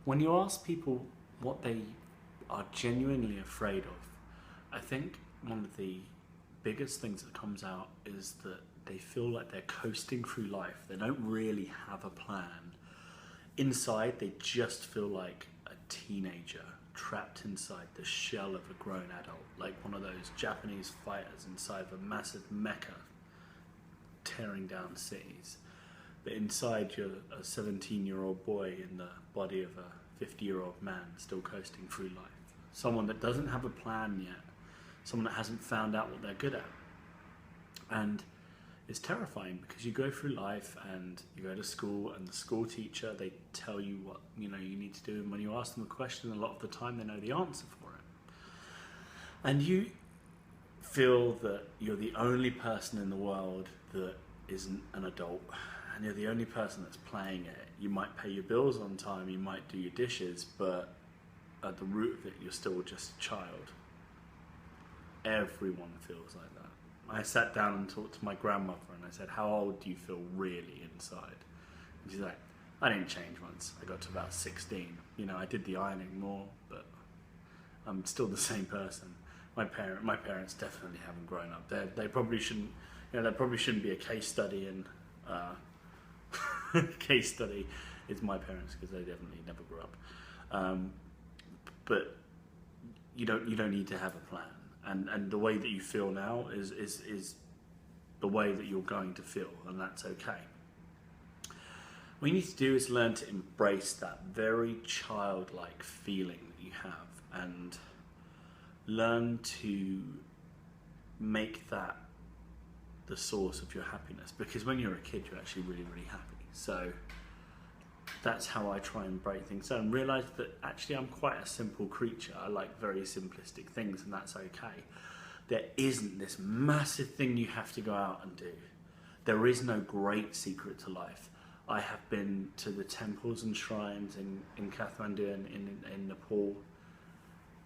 When you ask people what they are genuinely afraid of, I think one of the biggest things that comes out is that they feel like they're coasting through life. They don't really have a plan. Inside, they just feel like a teenager trapped inside the shell of a grown adult, like one of those Japanese fighters inside of a massive mecha tearing down cities. But inside, you're a 17-year-old boy in the body of a 50-year-old man still coasting through life. Someone that doesn't have a plan yet, someone that hasn't found out what they're good at. And it's terrifying because you go through life and you go to school, and the school teacher, they tell you what you need to do, and when you ask them a question, a lot of the time they know the answer for it. And you feel that you're the only person in the world that isn't an adult, and you're the only person that's playing it. You might pay your bills on time, you might do your dishes, but at the root of it, you're still just a child. Everyone feels like that. I sat down and talked to my grandmother and I said, how old do you feel really inside? And she's like, I didn't change once. I got to about 16. I did the ironing more, but I'm still the same person. My parents definitely haven't grown up. They probably shouldn't, there probably shouldn't be a case study in, case study is my parents, because they definitely never grew up. But you don't need to have a plan. And the way that you feel now is the way that you're going to feel, and that's okay. What you need to do is learn to embrace that very childlike feeling that you have, and learn to make that the source of your happiness. Because when you're a kid, you're actually really, really happy. So that's how I try and break things down. Realize that actually I'm quite a simple creature. I like very simplistic things, and that's okay. There isn't this massive thing you have to go out and do. There is no great secret to life. I have been to the temples and shrines in Kathmandu and in Nepal.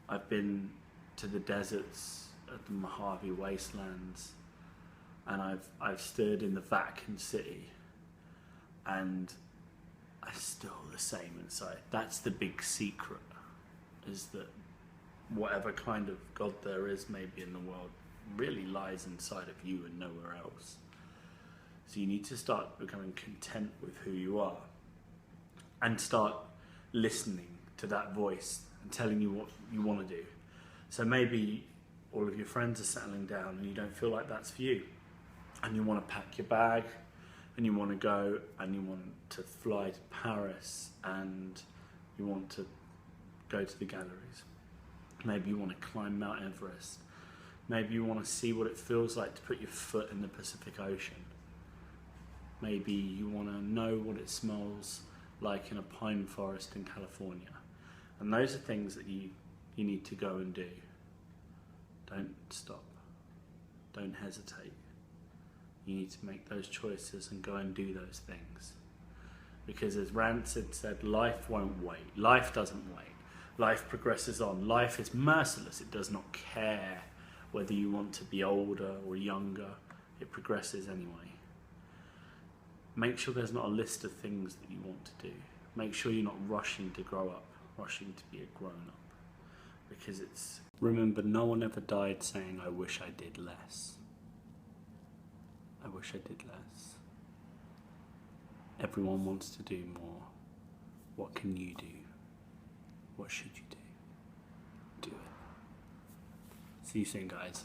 I've been to the deserts at the Mojave wastelands, and I've stood in the Vatican City, and I'm still the same inside. That's the big secret, is that whatever kind of God there is maybe in the world really lies inside of you and nowhere else. So you need to start becoming content with who you are, and start listening to that voice and telling you what you want to do. So maybe all of your friends are settling down and you don't feel like that's for you, and you want to pack your bag, and you want to go, and you want to fly to Paris, and you want to go to the galleries. Maybe you want to climb Mount Everest. Maybe you want to see what it feels like to put your foot in the Pacific Ocean. Maybe you want to know what it smells like in a pine forest in California. And those are things that you need to go and do. Don't stop. Don't hesitate. You need to make those choices and go and do those things. Because as Rancid said, life won't wait. Life doesn't wait. Life progresses on. Life is merciless. It does not care whether you want to be older or younger. It progresses anyway. Make sure there's not a list of things that you want to do. Make sure you're not rushing to grow up, rushing to be a grown-up. Because remember, no one ever died saying, I wish I did less. I wish I did less. Everyone wants to do more. What can you do? What should you do? Do it. See you soon, guys.